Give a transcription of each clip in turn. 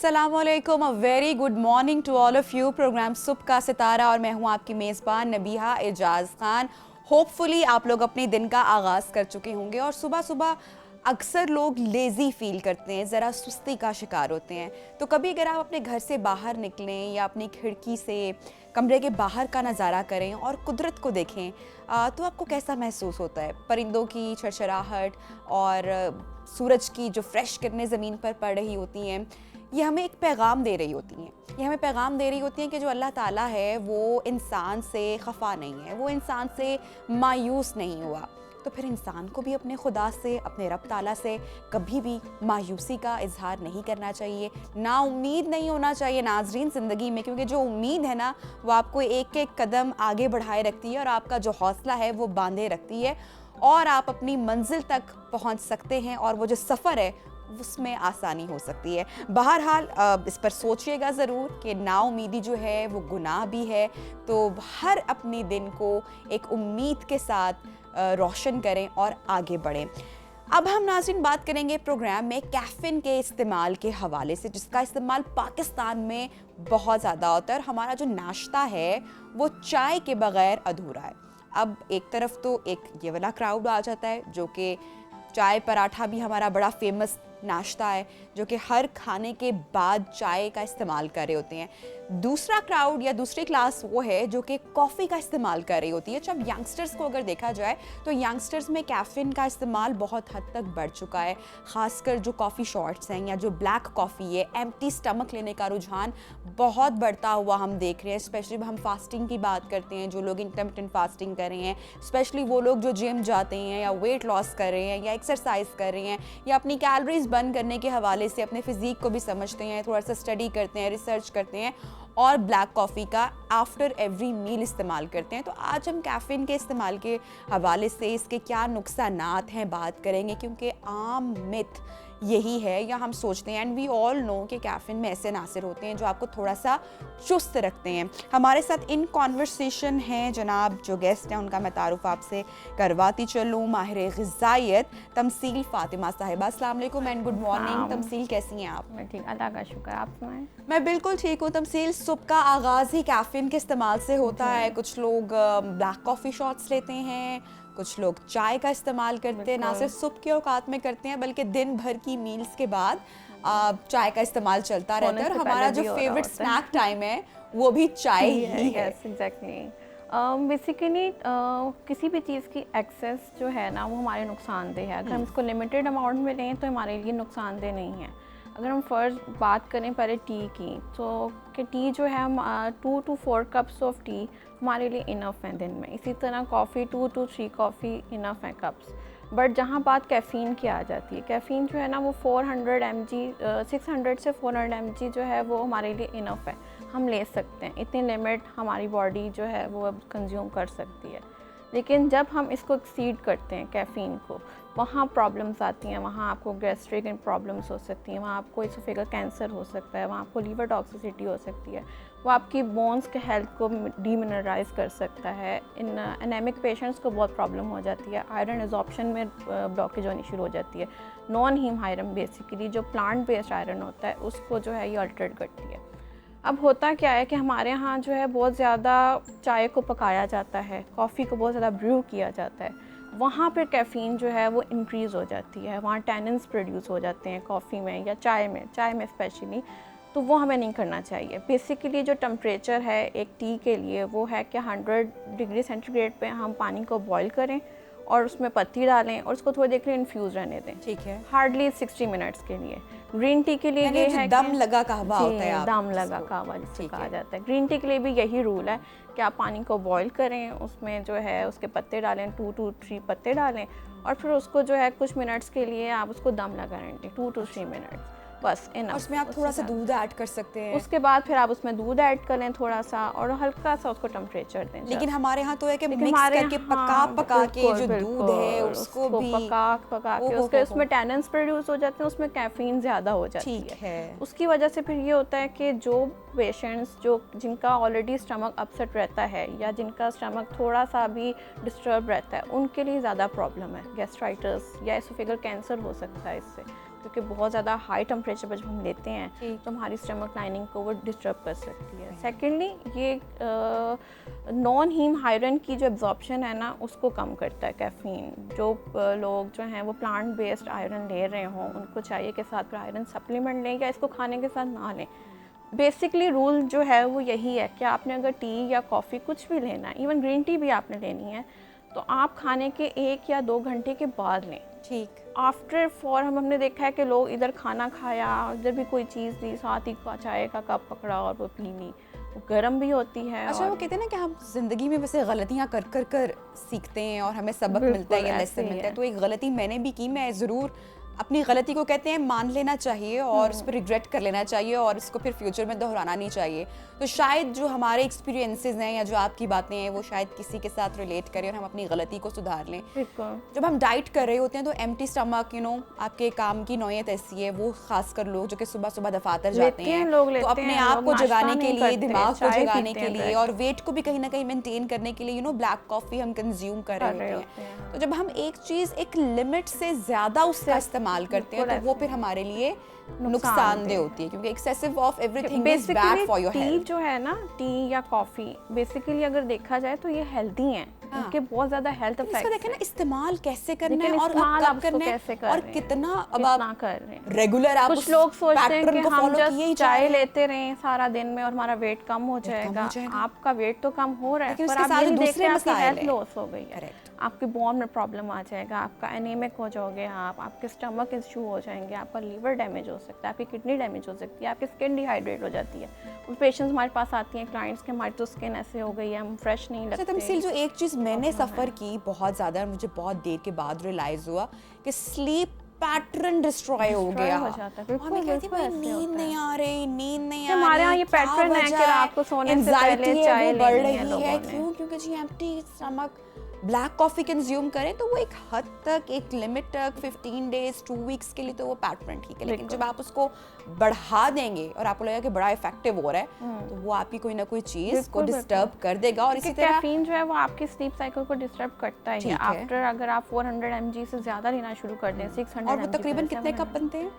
अस्सलामुअलैकुम, a very good morning to all of you. Programme सुबह का सितारा और मैं हूं आपकी मेज़बान नबीहा एजाज खान। होपफुली आप लोग अपने दिन का आगाज़ कर चुके होंगे और सुबह सुबह अक्सर लोग लेज़ी फील करते हैं, ज़रा सुस्ती का शिकार होते हैं। तो कभी अगर आप अपने घर से बाहर निकलें या अपनी खिड़की से कमरे के बाहर का नज़ारा करें और कुदरत को देखें तो आपको कैसा महसूस होता है? परिंदों की छरछराहट और सूरज की जो फ्रेश किरणें ज़मीन पर पड़ रही होती हैं, ये हमें एक पैगाम दे रही होती हैं। ये हमें पैगाम दे रही होती हैं कि जो अल्लाह ताला है वो इंसान से खफा नहीं है, वो इंसान से मायूस नहीं हुआ। तो फिर इंसान को भी अपने खुदा से, अपने रब ताला से कभी भी मायूसी का इजहार नहीं करना चाहिए, ना उम्मीद नहीं होना चाहिए नाजरीन ज़िंदगी में, क्योंकि जो उम्मीद है ना वो आपको एक एक कदम आगे बढ़ाए रखती है और आपका जो हौसला है वो बांधे रखती है और आप अपनी मंजिल तक पहुंच सकते हैं और वो जो सफ़र है उसमें आसानी हो सकती है। बहरहाल इस पर सोचिएगा ज़रूर कि नाउमीदी जो है वो गुनाह भी है, तो हर अपने दिन को एक उम्मीद के साथ रोशन करें और आगे बढ़ें। अब हम नाज़रीन बात करेंगे प्रोग्राम में कैफ़ीन के इस्तेमाल के हवाले से, जिसका इस्तेमाल पाकिस्तान में बहुत ज़्यादा होता है और हमारा जो नाश्ता है वो चाय के बग़ैर अधूरा है। अब एक तरफ तो एक ये वाला क्राउड आ जाता है जो कि चाय पराठा भी हमारा बड़ा फेमस नाश्ता है, जो कि हर खाने के बाद चाय का इस्तेमाल कर रहे होते हैं। दूसरा क्राउड या दूसरी क्लास वो है जो कि कॉफ़ी का इस्तेमाल कर रही होती है। जब यंगस्टर्स को अगर देखा जाए तो यंगस्टर्स में कैफ़ीन का इस्तेमाल बहुत हद तक बढ़ चुका है, ख़ासकर जो कॉफ़ी शॉट्स हैं या जो ब्लैक कॉफ़ी है, एम्प्टी स्टमक लेने का रुझान बहुत बढ़ता हुआ हम देख रहे हैं। स्पेशली हम फास्टिंग की बात करते हैं, जो लोग इंटरमिटेंट फास्टिंग कर रहे हैं, स्पेशली वो लोग जो जिम जाते हैं या वेट लॉस कर रहे हैं या एक्सरसाइज कर रहे हैं या अपनी कैलोरीज बर्न करने के हवाले से अपने फिजिक को भी समझते हैं, थोड़ा सा स्टडी करते हैं, रिसर्च करते हैं और ब्लैक कॉफ़ी का आफ्टर एवरी मील इस्तेमाल करते हैं। तो आज हम कैफ़ीन के इस्तेमाल के हवाले से इसके क्या नुकसानात हैं बात करेंगे, क्योंकि आम मिथ यही है या हम सोचते हैं एंड वी ऑल नो कि कैफ़ीन में ऐसे नासिर होते हैं जो आपको थोड़ा सा चुस्त रखते हैं। हमारे साथ इन कॉन्वर्सेशन हैं जनाब जो गेस्ट हैं, उनका मैं तारुफ आपसे करवाती चलूँ। माहिर ग़िज़ाइयत तमसील फ़ातिमा साहिबा, अस्सलाम वालेकुम एंड गुड मॉर्निंग। तमसील कैसी हैं आप? मैं ठीक, अल्लाह का शुक्र। आप सुनाएं? मैं बिल्कुल ठीक हूँ तमसील। सुबह का आगाज़ ही कैफ़ीन के इस्तेमाल से होता है। कुछ लोग ब्लैक कॉफ़ी शॉट्स लेते हैं, कुछ लोग चाय का इस्तेमाल करते हैं, ना सिर्फ सुबह के औकात में करते हैं बल्कि दिन भर की मील्स के बाद चाय का इस्तेमाल चलता रहता है और हमारा जो फेवरेट स्नैक टाइम है वो भी चाय ही है। एग्जैक्टली। बेसिकली किसी भी चीज़ की एक्सेस जो है ना वो हमारे नुकसानदेह है। अगर हम इसको लिमिटेड अमाउंट में लें तो हमारे लिए नुकसानदेह नहीं है। अगर हम फ़र्ज बात करें पहले टी की, तो कि टी जो है हम 2 to 4 कप्स ऑफ टी हमारे लिए इनफ है दिन में। इसी तरह कॉफ़ी 2 to 3 कॉफ़ी इनफ है कप्स। बट जहाँ बात कैफ़ीन की आ जाती है, कैफ़ीन जो है ना वो 400 mg 600 से 400 mg जो है वो हमारे लिए इनफ है, हम ले सकते हैं। इतनी लिमिट हमारी बॉडी जो है वो अब कंज्यूम कर सकती है। लेकिन जब हम इसको एक्सीड करते हैं कैफ़ीन को, वहाँ प्रॉब्लम्स आती हैं। वहाँ आपको गैस्ट्रिक प्रॉब्लम्स हो सकती हैं, वहाँ आपको इसोफेगल कैंसर हो सकता है, वहाँ आपको लीवर टॉक्सिसिटी हो सकती है, वो आपकी बोन्स के हेल्थ को डीमिनरलाइज कर सकता है। इन एनेमिक पेशेंट्स को बहुत प्रॉब्लम हो जाती है, आयरन एब्जॉर्प्शन में ब्लॉकेज होनी शुरू हो जाती है। नॉन हीम आयरन बेसिकली जो प्लांट बेस्ड आयरन होता है उसको जो है ये अल्टर करती है। अब होता क्या है कि हमारे यहाँ जो है बहुत ज़्यादा चाय को पकाया जाता है, कॉफ़ी को बहुत ज़्यादा ब्रू किया जाता है, वहाँ पर कैफ़ीन जो है वो इंक्रीज़ हो जाती है, वहाँ टैनिन्स प्रोड्यूस हो जाते हैं कॉफ़ी में या चाय में स्पेशली। तो वो हमें नहीं करना चाहिए। बेसिकली जो टेम्परेचर है एक टी के लिए वो है कि 100 डिग्री सेंटीग्रेड पे हम पानी को बॉईल करें और उसमें पत्ती डालें और उसको थोड़ी देर के लिए इन्फ्यूज़ रहने दें। ठीक है, हार्डली 60 मिनट्स के लिए। ग्रीन टी के लिए ये है दम लगा कहवा होता है, दम लगा कहवा जिसे कहा जाता है। ग्रीन टी के लिए भी यही रूल है कि आप पानी को बॉईल करें, उसमें जो है उसके पत्ते डालें, 2 to 3 पत्ते डालें और फिर उसको जो है कुछ मिनट्स के लिए आप उसको दम लगा दें, 2 to 3 मिनट्स बस इनफ। उसमें आप थोड़ा सा दूध ऐड कर सकते हैं। उसके बाद फिर आप उसमें दूध ऐड कर लें थोड़ा सा और हल्का सा उसको टेम्परेचर दें। लेकिन हमारे यहाँ तो है कि मिक्स करके पका के जो दूध है उसको भी पका के उसके उसमें टैनिन्स प्रोड्यूस हो जाते हैं, उसमें कैफीन ज़्यादा हो जाती है। उसकी वजह से फिर ये होता है कि जो पेशेंट्स जिनका ऑलरेडी स्टमक अपसेट रहता है या जिनका स्टमक थोड़ा सा भी डिस्टर्ब रहता है उनके लिए ज़्यादा प्रॉब्लम है, गैस्ट्राइटिस या एसोफेगल कैंसर हो सकता है इससे, क्योंकि बहुत ज़्यादा हाई टेम्परेचर पर जब हम लेते हैं ठीक। तो हमारी स्टमक लाइनिंग को वो डिस्टर्ब कर सकती है। सेकेंडली ये नॉन हीम आयरन की जो एब्जॉर्प्शन है ना उसको कम करता है कैफ़ीन। जो लोग जो हैं वो प्लांट बेस्ड आयरन ले रहे हों उनको चाहिए कि साथ फिर आयरन सप्लीमेंट लें या इसको खाने के साथ ना लें। बेसिकली रूल जो है वो यही है कि आपने अगर टी या कॉफ़ी कुछ भी लेना है, इवन ग्रीन टी भी आपने लेनी है, तो आप खाने के 1 या 2 घंटे के बाद लें। ठीक। आफ्टर फॉर हमने देखा है कि लोग इधर खाना खाया, इधर भी कोई चीज़ दी, साथ ही चाय का कप पकड़ा और वो पी ली, वो गर्म भी होती है। अच्छा, और वो कहते हैं ना कि हम जिंदगी में वैसे गलतियां कर कर कर सीखते हैं और हमें सबक मिलता है या बिल्कुल, लेसन ऐसे ही मिलता है। है। तो एक गलती मैंने भी की, मैं ज़रूर अपनी गलती को कहते हैं मान लेना चाहिए और उस पर रिग्रेट कर लेना चाहिए और इसको फिर फ्यूचर में दोहराना नहीं चाहिए। तो शायद जो हमारे एक्सपीरियंसेस हैं या जो आपकी बातें हैं वो शायद किसी के साथ रिलेट करें और हम अपनी गलती को सुधार लें। बिल्कुल। जब हम डाइट कर रहे होते हैं तो एम्प्टी स्टमक आपके काम की नौयत ऐसी है, वो खासकर लोग जो कि सुबह सुबह दफातर जाते हैं लोग तो लेते अपने हैं, आप लोग को नाश्ता जगाने के नहीं लिए, करते, दिमाग को चाय जगाने पीते के हैं लिए direct। और वेट को भी कहीं ना कहीं मेंटेन करने के लिए ब्लैक कॉफ़ी हम कंज्यूम कर रहे होते हैं। तो जब हम एक चीज़ एक लिमिट से ज़्यादा उसका इस्तेमाल करते हैं तो वो फिर हमारे लिए नुकसानदेह होती है, क्योंकि excessive of everything is bad for your T health. जो है ना, टी या कॉफ़ी बेसिकली अगर देखा जाए तो ये हेल्दी हैं, हाँ। इनके बहुत ज़्यादा हेल्थ इसका इफेक्ट्स देखें ना हैं। इस्तेमाल कैसे करना है लेकिन और इस्तेमाल कब आप उसको करना है कैसे कर और रहे हैं, कितना अब कितना आप कर रहे हैं। रेगुलर आप कुछ लोग सोचते हैं कि पैटर्न को हम फॉलो किए ही जस्ट जा चाय रहे हैं। लेते रहें सारा दिन में और हमारा वेट कम हो जाएगा। आपका वेट तो कम हो रहा है, लेकिन पर उसके आप साथ ये नहीं दूसरे देखते आपकी मसाइल हेल्थ हैं। लॉस हो गई है, Correct. आपकी बोन में प्रॉब्लम आ जाएगा, आपका एनीमिक हो जाओगे आप, आपके स्टमक इशू हो जाएंगे, आपका लीवर डैमेज हो सकता है, आपकी किडनी डैमेज हो सकती है, आपकी स्किन डिहाइड्रेट हो जाती है। पेशेंट्स हमारे पास आती हैं क्लाइंट्स के, हमारी तो स्किन ऐसे हो गई है, हम फ्रेश नहीं अच्छा लगते। तमसील, जो एक चीज़ मैंने सफ़र की बहुत ज़्यादा, मुझे बहुत देर के बाद रियलाइज़ हुआ कि स्लीप पैटर्न डिस्ट्रॉय हो गया हो जाता है। और मैं कहती बिल्कुल भाई ऐसे नींद होता नहीं है। आ रही, नींद नहीं आ हमारे यहाँ रही, ये क्या पैटर्न है कि वजह रात को सोने से पहले Anxiety है चाय वो बढ़ लेनी है रही लोगों है। ने। क्यों? क्योंकि जी empty stomach black coffee consume करें तो वो एक हद तक, एक लिमिट तक, 15 डेज 2 वीक्स के लिए तो वो पैटर्न ठीक है, लेकिन जब आप उसको बढ़ा देंगे और आपको लगेगा कि बड़ा इफेक्टिव हो रहा है तो वो आपकी कोई ना कोई चीज़ को डिस्टर्ब कर देगा। और इसी तरह कैफीन जो है वो आपकी स्लीप साइकिल को डिस्टर्ब करता ही है। आफ्टर अगर आप 400 mg से ज़्यादा लेना शुरू कर दें, 600 और वो तकरीबन कितने कप बनते हैं?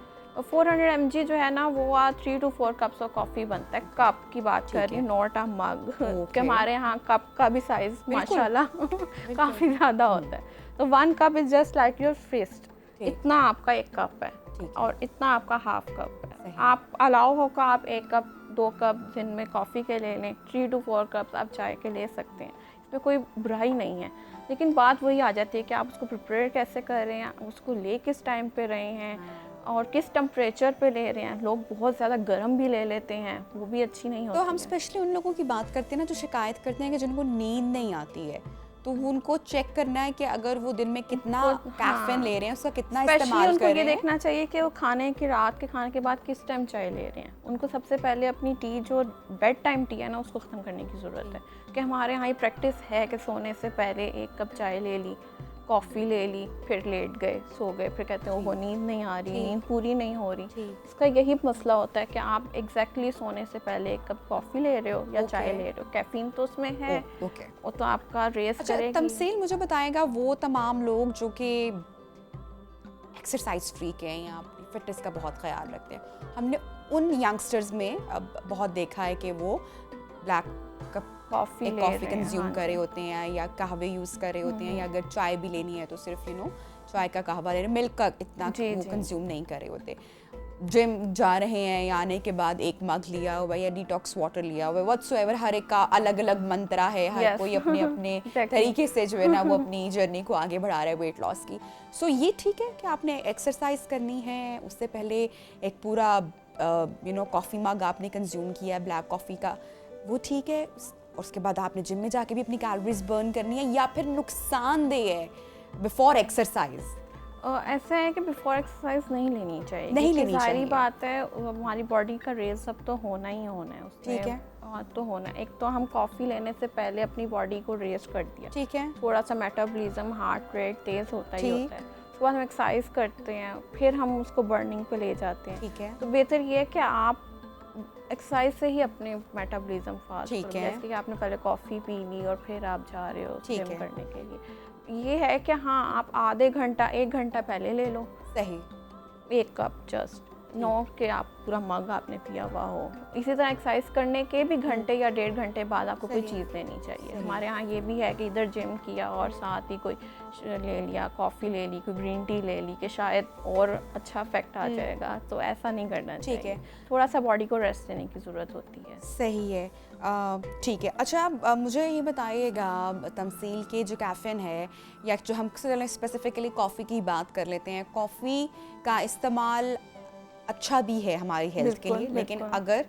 400 mg जो है ना वो 3 to 4 कप्स ऑफ कॉफ़ी बनता है। कप की बात कर रही हूँ, नॉट अ मग। कि हमारे यहाँ कप का भी साइज माशाल्लाह काफ़ी ज़्यादा होता है। तो 1 cup is just like your fist, इतना आपका 1 कप है और इतना आपका हाफ कप है। आप अलाउ होगा आप 1 कप 2 कप दिन में कॉफ़ी के ले लें, 3 to 4 कप्स आप चाय के ले सकते हैं, इसमें कोई बुराई नहीं है। लेकिन बात वही आ जाती है कि आप उसको प्रिपेयर कैसे कर रहे हैं, उसको ले किस टाइम पे रहे हैं और किस टेम्परेचर पे ले रहे हैं। लोग बहुत ज़्यादा गर्म भी ले लेते हैं, वो भी अच्छी नहीं होती तो हम स्पेशली उन लोगों की बात करते हैं ना जो शिकायत करते हैं कि जिनको नींद नहीं आती है, तो उनको चेक करना है कि अगर वो दिन में कितना कैफीन ले रहे हैं, उसका कितना इस्तेमाल कर रहे हैं। ये देखना चाहिए कि वो खाने के, रात के खाने के बाद किस टाइम चाय ले रहे हैं। उनको सबसे पहले अपनी टी, जो बेड टाइम टी है ना, उसको ख़त्म करने की ज़रूरत है। कि हमारे यहाँ ये प्रैक्टिस है कि सोने से पहले 1 कप चाय ले ली, कॉफ़ी ले ली, फिर लेट गए, सो गए, फिर कहते हैं वो नींद नहीं आ रही, नींद पूरी नहीं हो रही। इसका यही मसला होता है कि आप एग्जैक्टली सोने से पहले 1 कप कॉफ़ी ले रहे हो या चाय ले रहे हो, कैफीन तो उसमें है, वो तो आपका रेस करेगी। तमसील मुझे बताएगा वो तमाम लोग जो कि एक्सरसाइज फ्रीक हैं या अपनी फिटनेस का बहुत ख्याल रखते हैं, हमने उन यंगस्टर्स में अब बहुत देखा है कि वो ब्लैक कॉफ़ी कंज्यूम कर रहे होते हैं या कहवे यूज़ कर रहे होते हैं, या अगर चाय भी लेनी है तो सिर्फ चाय का कहवा ले रहे हैं, मिल्क का इतना वो कंज्यूम नहीं कर रहे होते। जिम जा रहे हैं या आने के बाद 1 मग लिया हुआ या डिटॉक्स वाटर लिया हुआ, व्हाटसोएवर, हर एक का अलग अलग मंत्रा है, हर कोई अपने अपने तरीके से जो है ना वो अपनी जर्नी को आगे बढ़ा रहा है वेट लॉस की। सो ये ठीक है कि आपने एक्सरसाइज करनी है, उससे पहले एक पूरा कॉफ़ी मग आपने कंज्यूम किया ब्लैक कॉफ़ी का, वो ठीक है। उसके बाद आपने जिम में जाके भी अपनी कैलोरीज बर्न करनी है, या फिर नुकसानदेह है बिफोर एक्सरसाइज? ऐसा है कि बिफोर एक्सरसाइज नहीं लेनी चाहिए, नहीं लेनी चाहिए। सारी बात है, हमारी बॉडी का रेस अब तो होना ही होना है उसमें। ठीक है, तो होना है। एक तो हम कॉफ़ी लेने से पहले अपनी बॉडी को रेस कर दिया, ठीक है, थोड़ा सा मेटाबॉलिज्म, हार्ट रेट तेज़ होता ही होता है। उसके बाद हम एक्सरसाइज करते हैं, फिर हम उसको बर्निंग पे ले जाते हैं। ठीक है, तो बेहतर ये है कि आप एक्सरसाइज से ही अपने मेटाबॉलिज्म फास्ट करो। जैसे कि आपने पहले कॉफ़ी पी ली और फिर आप जा रहे हो जिम करने के लिए, ये है कि हाँ आप आधे घंटा 1 घंटा पहले ले लो। सही। 1 कप जस्ट, नो कि आप पूरा मग आपने पिया हुआ हो। इसी तरह एक्सरसाइज करने के भी घंटे या 1.5 घंटे बाद आपको कोई चीज़ लेनी चाहिए। हमारे यहाँ ये भी है कि इधर जिम किया और साथ ही कोई ले लिया, कॉफ़ी ले ली, कोई ग्रीन टी ले ली कि शायद और अच्छा इफेक्ट आ जाएगा, तो ऐसा नहीं करना चाहिए। ठीक है, थोड़ा सा बॉडी को रेस्ट देने की ज़रूरत होती है। सही है। ठीक है। अच्छा, मुझे ये बताइएगा, तमसील के जो कैफ़ीन है, या जो हम स्पेसिफिकली कॉफ़ी की बात कर लेते हैं, कॉफ़ी का इस्तेमाल अच्छा भी है हमारी हेल्थ के लिए, लेकिन अगर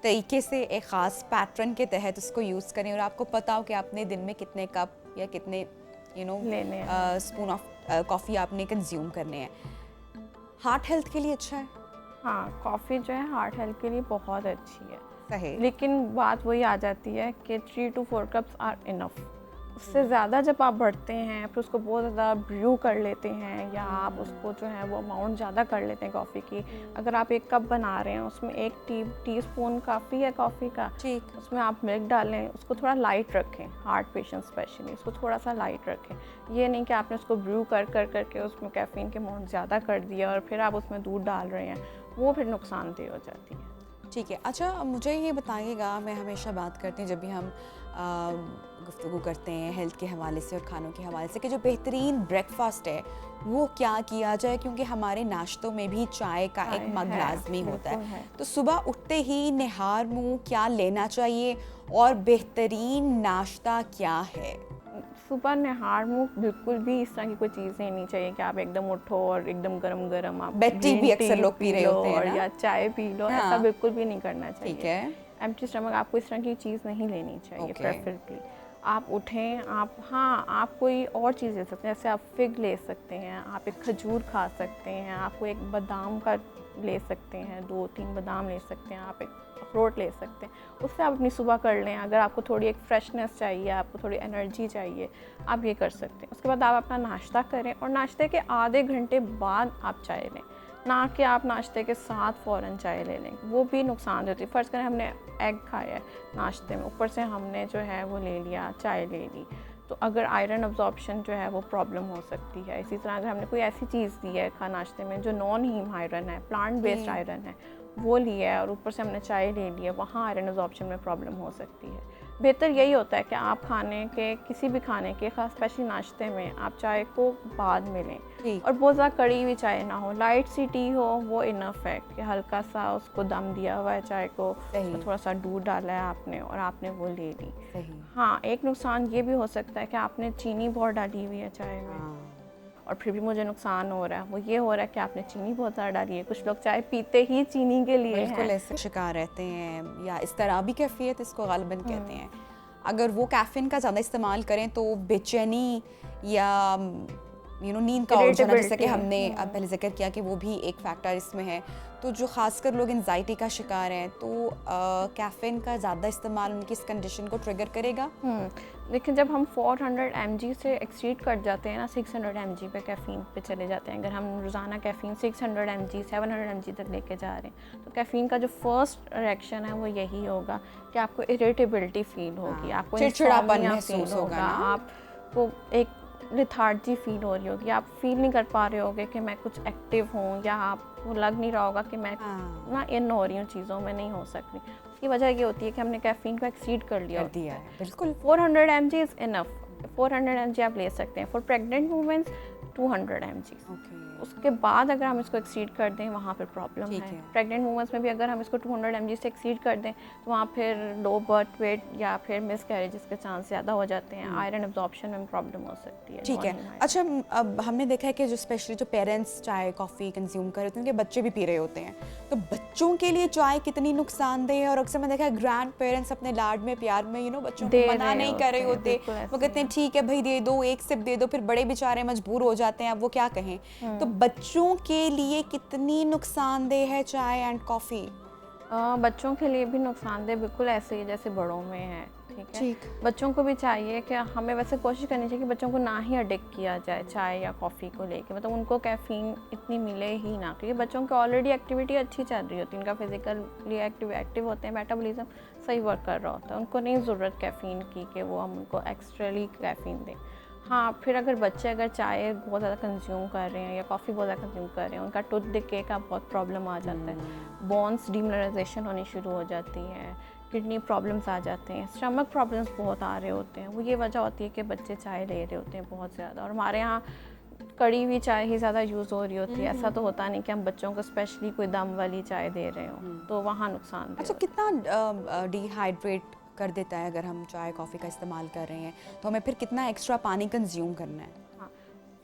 तरीके से एक ख़ास पैटर्न के तहत उसको यूज़ करें और आपको पता हो कि आपने दिन में कितने कप या कितने लेने हैं। स्पून ऑफ कॉफ़ी आपने कंज्यूम करने हैं, हार्ट हेल्थ के लिए अच्छा है। हाँ, कॉफ़ी जो है हार्ट हेल्थ के लिए बहुत अच्छी है, सही। लेकिन बात वही आ जाती है कि 3 to 4 कप्स आर इनफ। उससे ज़्यादा जब आप बढ़ते हैं, फिर उसको बहुत ज़्यादा ब्रू कर लेते हैं, या आप उसको जो है वो अमाउंट ज़्यादा कर लेते हैं कॉफ़ी की। अगर आप 1 कप बना रहे हैं, उसमें 1 टीस्पून काफ़ी है कॉफ़ी का, ठीक। उसमें आप मिल्क डालें, उसको थोड़ा लाइट रखें, हार्ट पेशेंट स्पेशली उसको थोड़ा सा लाइट रखें। ये नहीं कि आपने उसको ब्रू करके उसमें कैफ़ीन के अमाउंट ज़्यादा कर दिया और फिर आप उसमें दूध डाल रहे हैं, वो फिर नुकसानदेह हो जाती है। ठीक है। अच्छा, मुझे ये बताइएगा, मैं हमेशा बात करती हूँ जब भी हम गुफ्तगू करते हैं हेल्थ के हवाले से और खानों के हवाले से, कि जो बेहतरीन ब्रेकफास्ट है वो क्या किया जाए, क्योंकि हमारे नाश्तों में भी चाय का एक मग लाजमी होता है। तो सुबह उठते ही निहार मुँह क्या लेना चाहिए और बेहतरीन नाश्ता क्या है? सुबह निहार मुँह बिल्कुल भी इस तरह की कोई चीज़ नहीं चाहिए कि आप एकदम उठो और एकदम गरम आप बेड टी भी अक्सर लोग पी रहे होते हैं ना? या चाय पी लो। हाँ। ऐसा बिल्कुल भी नहीं करना चाहिए। ठीक है। एम्प्टी स्टमक आपको इस तरह की चीज़ नहीं लेनी चाहिए। प्रेफरेबली आप उठें, आप कोई और चीज़ ले सकते हैं, जैसे आप फिग ले सकते हैं, आप एक खजूर खा सकते हैं, आपको एक बादाम का ले सकते हैं, 2-3 बादाम ले सकते हैं, आप एक अखरोट ले सकते हैं। उससे आप अपनी सुबह कर लें। अगर आपको थोड़ी एक फ्रेशनेस चाहिए, आपको थोड़ी एनर्जी चाहिए, आप ये कर सकते हैं। उसके बाद आप अपना नाश्ता करें और नाश्ते के आधे घंटे बाद आप चाय लें, ना कि आप नाश्ते के साथ फ़ौरन चाय ले लें, वो भी नुकसान देती है। फ़र्ज़ करें हमने एग खाया है नाश्ते में, ऊपर से हमने जो है वो ले लिया, चाय ले ली, तो अगर आयरन अब्जॉर्प्शन जो है वो प्रॉब्लम हो सकती है। इसी तरह अगर हमने कोई ऐसी चीज़ दी है खा नाश्ते में जो नॉन हीम आयरन है, प्लांट बेस्ड आयरन है, वो लिया है और ऊपर से हमने चाय ले ली है, वहाँ आयरन अब्जॉर्प्शन में प्रॉब्लम हो सकती है। बेहतर यही होता है कि आप खाने के किसी भी खाने के, खास स्पेशली नाश्ते में, आप चाय को बाद में लें और बहुत ज़्यादा कड़ी हुई चाय ना हो, लाइट सी टी हो, वो इनफ है कि हल्का सा उसको दम दिया हुआ है चाय को, तो थोड़ा सा दूध डाला है आपने और आपने वो ले ली। हाँ, एक नुकसान ये भी हो सकता है कि आपने चीनी बहुत डाली हुई है चाय में और फिर भी मुझे नुकसान हो रहा है, वो ये हो रहा है कि आपने चीनी बहुत ज़्यादा डाली है। कुछ लोग चाय पीते ही चीनी के लिए बिल्कुल ऐसे शिकार रहते हैं, या इस तरह भी कैफियत इसको गालिबन कहते हैं। अगर वो कैफीन का ज़्यादा इस्तेमाल करें तो बेचैनी या नींद का उड़ जाना, जैसा कि हमने पहले जिक्र किया कि वो भी एक फैक्टर इसमें है। तो जो खासकर लोग एंजाइटी का शिकार हैं, तो कैफीन का ज़्यादा इस्तेमाल उनकी इस कंडीशन को ट्रिगर करेगा। लेकिन जब हम 400 mg से एक्सीड कर जाते हैं ना, 600 mg पे कैफ़ीन पे चले जाते हैं, अगर हम रोज़ाना कैफ़ीन 600 mg 700 mg तक लेके जा रहे हैं, तो कैफ़ीन का जो फर्स्ट रिएक्शन है वो यही होगा कि आपको इरिटेबिलिटी फील होगी, आपको चिड़चिड़ापन महसूस होगा, आपको एक लिथार्जी फील हो रही होगी, आप फील नहीं कर पा रहे होगे कि मैं कुछ एक्टिव हूँ, या आपको लग नहीं रहा होगा कि मैं ना इन हो रही हूँ चीज़ों में, नहीं हो सकती। उसकी वजह ये होती है कि हमने कैफ़ीन को एक्सीड कर लिया है। बिल्कुल 400 mg इज़ इनफ। 400 mg आप ले सकते हैं। For pregnant women's 200 mg। उसके बाद अगर हम इसको एक्सीड कर दें, वहाँ पर प्रॉब्लम है। प्रेग्नेंट वुमेन्स में भी अगर हम इसको 200 mg से एक्सीड कर दें, तो वहाँ फिर लो बर्थ वेट या फिर मिस कैरेजेस के चांस ज़्यादा हो जाते हैं, आयरन एब्जॉर्प्शन में प्रॉब्लम हो सकती है। ठीक है। अच्छा, अब हमने देखा है कि जो स्पेशली जो पेरेंट्स चाय कॉफ़ी कंज्यूम कर रहे होते हैं, उनके बच्चे भी पी रहे होते हैं, तो बच्चों के लिए चाय कितनी नुकसानदेह है? और अक्सर मैं देखा है ग्रैंड पेरेंट्स अपने लाड में प्यार में बच्चों को मना नहीं कर रहे होते, वो कहते हैं ठीक है भाई दे दो, एक सिप दे दो, फिर बड़े बेचारे मजबूर हो जाते हैं, अब वो क्या कहें। तो बच्चों के लिए कितनी नुकसानदेह है चाय एंड कॉफ़ी? बच्चों के लिए भी नुकसानदेह बिल्कुल ऐसे ही जैसे बड़ों में है। ठीक है, बच्चों को भी चाहिए कि हमें वैसे कोशिश करनी चाहिए कि बच्चों को ना ही अडिक्ट किया जाए चाय या कॉफ़ी को लेके, मतलब उनको कैफ़ीन इतनी मिले ही ना, क्योंकि बच्चों की ऑलरेडी एक्टिविटी अच्छी चल रही होती है, उनका फिजिकली एक्टिव होते हैं, मेटाबॉलिज्म सही वर्क कर रहा होता है, उनको नहीं ज़रूरत कैफ़ीन की कि वो हम उनको एक्स्ट्रली कैफ़ीन दें। हाँ, फिर अगर बच्चे अगर चाय बहुत ज़्यादा कंज्यूम कर रहे हैं या कॉफ़ी बहुत ज़्यादा कंज्यूम कर रहे हैं, उनका टूथ डिके का बहुत प्रॉब्लम आ जाता है, बोन्स डिमिनरलाइजेशन होनी शुरू हो जाती है, किडनी प्रॉब्लम्स आ जाते हैं, स्टमक प्रॉब्लम्स बहुत आ रहे होते हैं। वो ये वजह होती है कि बच्चे चाय ले रहे होते हैं बहुत ज़्यादा। और हमारे यहाँ कड़ी हुई चाय ही ज़्यादा यूज़ हो रही होती है। ऐसा तो होता नहीं कि हम बच्चों को स्पेशली कोई दम वाली चाय दे रहे हों, तो वहाँ नुकसान अच्छा, कितना डिहाइड्रेट कर देता है अगर हम चाय कॉफ़ी का इस्तेमाल कर रहे हैं, तो हमें फिर कितना एक्स्ट्रा पानी कंज्यूम करना है? हाँ,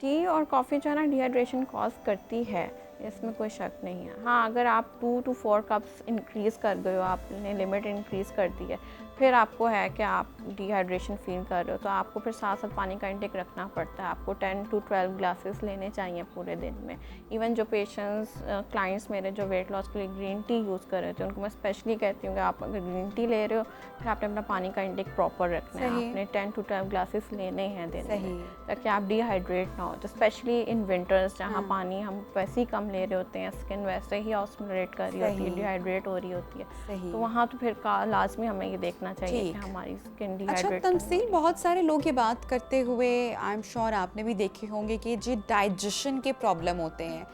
टी और कॉफ़ी जो है ना डिहाइड्रेशन कॉज करती है, इसमें कोई शक नहीं है। हाँ, अगर आप 2 to 4 कप्स इंक्रीज़ कर गए हो, आपने लिमिट इंक्रीज़ कर दी है, फिर आपको है कि आप डिहाइड्रेशन फील कर रहे हो, तो आपको फिर साथ साथ पानी का इंटेक रखना पड़ता है। आपको 10 to 12 ग्लासेस लेने चाहिए पूरे दिन में। इवन जो पेशेंट्स क्लाइंट्स मेरे जो वेट लॉस के लिए ग्रीन टी यूज़ कर रहे थे, उनको मैं स्पेशली कहती हूँ कि आप अगर ग्रीन टी ले रहे हो, फिर आपने अपना पानी का इंटेक प्रॉपर रखना है। आपने 10 to 12 ग्लासेस लेने हैं दिन में, ताकि आप डिहाइड्रेट ना हो। तो स्पेशली इन विंटर्स जहाँ पानी हम वैसे ही कम ले रहे होते हैं, स्किन वैसे ही ऑस्मोलेट कर रही होती है, डिहाइड्रेट हो रही होती है, तो वहाँ तो फिर लाजमी हमें ये देखना चाहिए कि हमारी स्किन डिहाइड्रेट। अच्छा तमसील, बहुत सारे लोग ये बात करते हुए आई एम श्योर आपने भी देखे होंगे कि जो डाइजेशन के प्रॉब्लम होते हैं,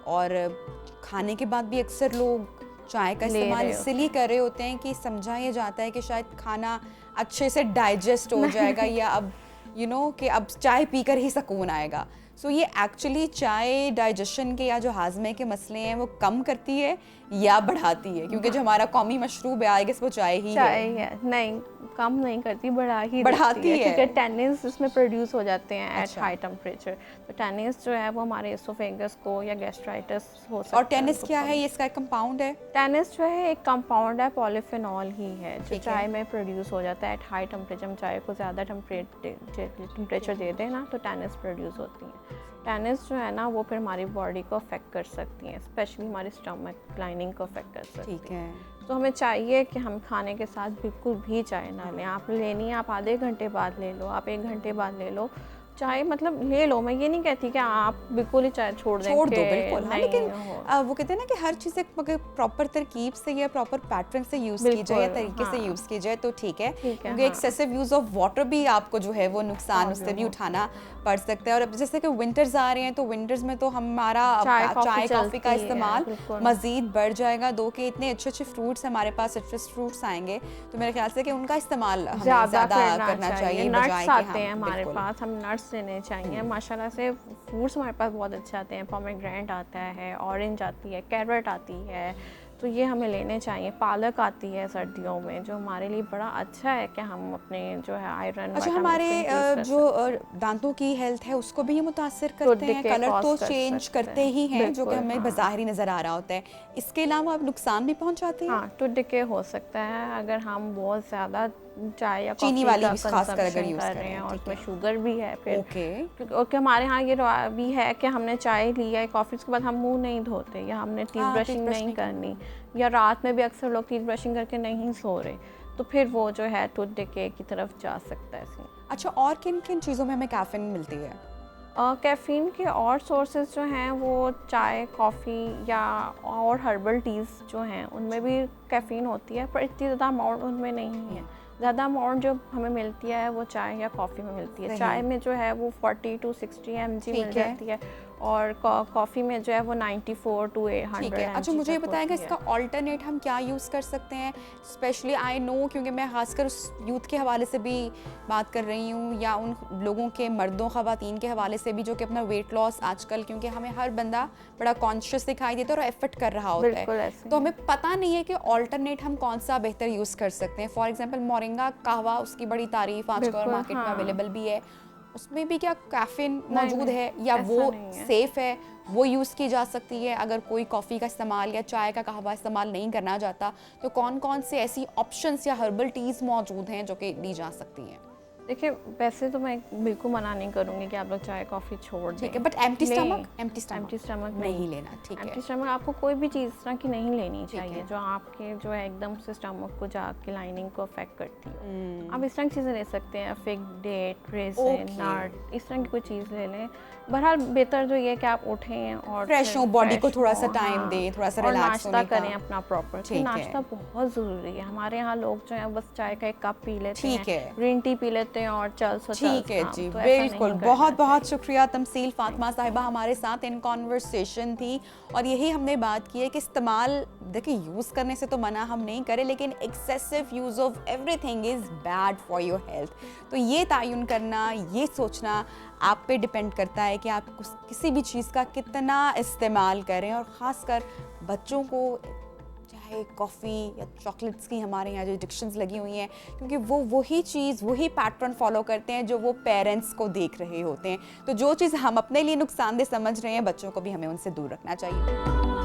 और खाने के बाद भी अक्सर लोग चाय का इस्तेमाल इसलिए कर रहे होते हैं कि समझा ये जाता है कि शायद खाना अच्छे से डाइजेस्ट हो जाएगा या अब कि अब चाय पीकर ही सुकून आएगा। सो ये एक्चुअली चाय डाइजेशन के या जो हाजमे के मसले हैं वो कम करती है या बढ़ाती है? क्योंकि जो हमारा कौमी मशरूब है आई गेस वो चाय ही है। नहीं, कम नहीं करती, बढ़ाती है क्योंकि टैनिन्स इसमें प्रोड्यूस हो जाते हैं एट हाई टेम्परेचर। तो टैनिन्स जो है वो हमारे एसोफेगस को या गैस्ट्राइटिस हो सकता है। और टैनिस क्या है? ये इसका कंपाउंड है? टैनिस जो है एक कंपाउंड है, पॉलीफेनॉल ही है, जो चाय में प्रोड्यूस हो जाता है एट हाई टेम्परेचर। हम चाय को ज़्यादा टेम्परेचर दे दें ना, तो टैनिस प्रोड्यूस होती हैं। टैनिस जो है ना वो फिर हमारी बॉडी को अफेक्ट कर सकती हैं, स्पेशली हमारी स्टमक लाइनिंग को अफेक्ट कर सकती ठीक है। तो हमें चाहिए कि हम खाने के साथ बिल्कुल भी चाय ना लें। आप लेनी है, आप आधे घंटे बाद ले लो, आप 1 घंटे बाद ले लो, चाय मतलब ले लो। मैं ये नहीं कहती कि आप बिल्कुल ही चाय छोड़ दो बिल्कुल। हाँ, लेकिन वो कहते हैं ना कि हर चीज़ एक प्रॉपर तरकीब से या प्रॉपर पैटर्न से यूज़ की जाए या तरीके से यूज़ की जाए तो ठीक है, क्योंकि एक्सेसिव यूज़ ऑफ वाटर भी आपको जो है वो नुकसान उससे भी उठाना पड़ सकता है। और अब जैसे कि विंटर्स आ रहे हैं, तो विंटर्स में तो हमारा चाय कॉफ़ी का इस्तेमाल मज़ीद बढ़ जाएगा। दो के इतने अच्छे अच्छे फ्रूट्स हमारे पास, सिट्रस फ्रूट्स आएंगे, तो मेरे ख्याल से कि उनका इस्तेमाल हमें ज़्यादा करना चाहिए। नट्स आते हैं हमारे पास, हम नट्स लेने चाहिए। माशाल्लाह से फ्रूट्स हमारे पास बहुत अच्छे आते हैं, पोमेग्रेनेट आता है, ऑरेंज आती है, कैरेट आती है, तो ये हमें लेने चाहिए। पालक आती है सर्दियों में, जो हमारे लिए बड़ा अच्छा है कि हम अपने जो है आयरन। अच्छा, हमारे जो दांतों की हेल्थ है उसको भी ये मुतासिर करते हैं? कलर तो चेंज करते ही हैं, जो कि हमें बाज़ाहिरी नज़र आ रहा होता है। इसके अलावा अब नुकसान भी पहुंचाते हैं? हाँ, टूथ डिके हो सकता है अगर हम बहुत ज़्यादा चाय या चीनी वाली भी खास कर अगर यूज़ कर रहे हैं और उसमें शुगर भी है। फिर ओके, हमारे यहाँ ये भी है कि हमने चाय ली है, कॉफ़ी के बाद हम मुंह नहीं धोते या हमने टीथ ब्रशिंग नहीं करनी, या रात में भी अक्सर लोग टीथ ब्रशिंग करके नहीं सो रहे, तो फिर वो जो है टूथ डिके की तरफ जा सकता है। अच्छा, और किन किन चीज़ों में हमें कैफीन मिलती है? कैफ़ीन के और सोर्सेज जो हैं वो चाय, कॉफ़ी या और हर्बल टीज़ जो हैं उनमें भी कैफ़ीन होती है, पर इतनी ज़्यादा अमाउंट उनमें नहीं है। ज़्यादा अमाउंट जो हमें मिलती है वो चाय या कॉफ़ी में मिलती है। चाय में जो है वो 40 to 60 mg मिल जाती है, और कॉफ़ी में जो है वो 94 to 100 mg। अच्छा, मुझे ये बताएगा इसका ऑल्टरनेट हम क्या यूज़ कर सकते हैं? स्पेशली आई नो, क्योंकि मैं खासकर उस यूथ के हवाले से भी बात कर रही हूँ, या उन लोगों के, मर्दों ख़वातीन के हवाले से भी, जो कि अपना वेट लॉस आजकल, क्योंकि हमें हर बंदा बड़ा कॉन्शियस दिखाई देता है और एफर्ट कर रहा होता है, तो हमें पता नहीं है कि ऑल्टरनेट हम कौन सा बेहतर यूज़ कर सकते हैं। फॉर एग्जाम्पल मोरिंगा कहवा, उसकी बड़ी तारीफ आजकल मार्केट में अवेलेबल भी है, उसमें भी क्या कैफीन मौजूद है या वो सेफ है, वो यूज़ की जा सकती है? अगर कोई कॉफ़ी का इस्तेमाल या चाय का कहवा इस्तेमाल नहीं करना चाहता, तो कौन कौन से ऐसी ऑप्शंस या हर्बल टीज़ मौजूद हैं जो कि ली जा सकती हैं? देखिए, वैसे तो मैं बिल्कुल मना नहीं करूँगी कि आप लोग चाय कॉफ़ी छोड़ दें, ठीक है, बट एम्प्टी स्टमक नहीं लेना। ठीक है, एम्प्टी स्टमक आपको कोई भी चीज़ इस तरह की नहीं लेनी चाहिए जो आपके जो है एकदम से स्टमक को जाके लाइनिंग को अफेक्ट करती है। आप इस तरह की चीज़ें ले सकते हैं, फिग डेट, रेजिन, नट, इस तरह की कोई चीज़ ले लें। बहरहाल बेहतर जो ये है कि आप उठें और फ्रेश हो, बॉडी को थोड़ा सा टाइम दें, थोड़ा सा रिलैक्स नाश्ता करें अपना प्रॉपर। नाश्ता बहुत ज़रूरी है। हमारे यहाँ लोग जो है बस चाय का 1 कप पी लेते हैं, ग्रीन टी पी लेते हैं और चल सो ठीक है काम, जी, तो ऐसा नहीं बिल्कुल। करना बहुत बहुत चाहिए। शुक्रिया तमसील फातिमा साहिबा, हमारे साथ इन कॉन्वर्सेशन थी और यही हमने बात की है कि इस्तेमाल, देखिए यूज़ करने से तो मना हम नहीं करें, लेकिन excessive use of everything is bad for your health. तो ये तयन करना, ये सोचना आप पे डिपेंड करता है कि आप किसी भी चीज़ का कितना इस्तेमाल करें, और ख़ासकर बच्चों को चाहे कॉफ़ी या चॉकलेट्स की हमारे यहाँ जो एडिक्शंस लगी हुई हैं, क्योंकि वो वही चीज़, वही पैटर्न फॉलो करते हैं जो वो पेरेंट्स को देख रहे होते हैं। तो जो चीज़ हम अपने लिए नुकसानदेह समझ रहे हैं, बच्चों को भी हमें उनसे दूर रखना चाहिए।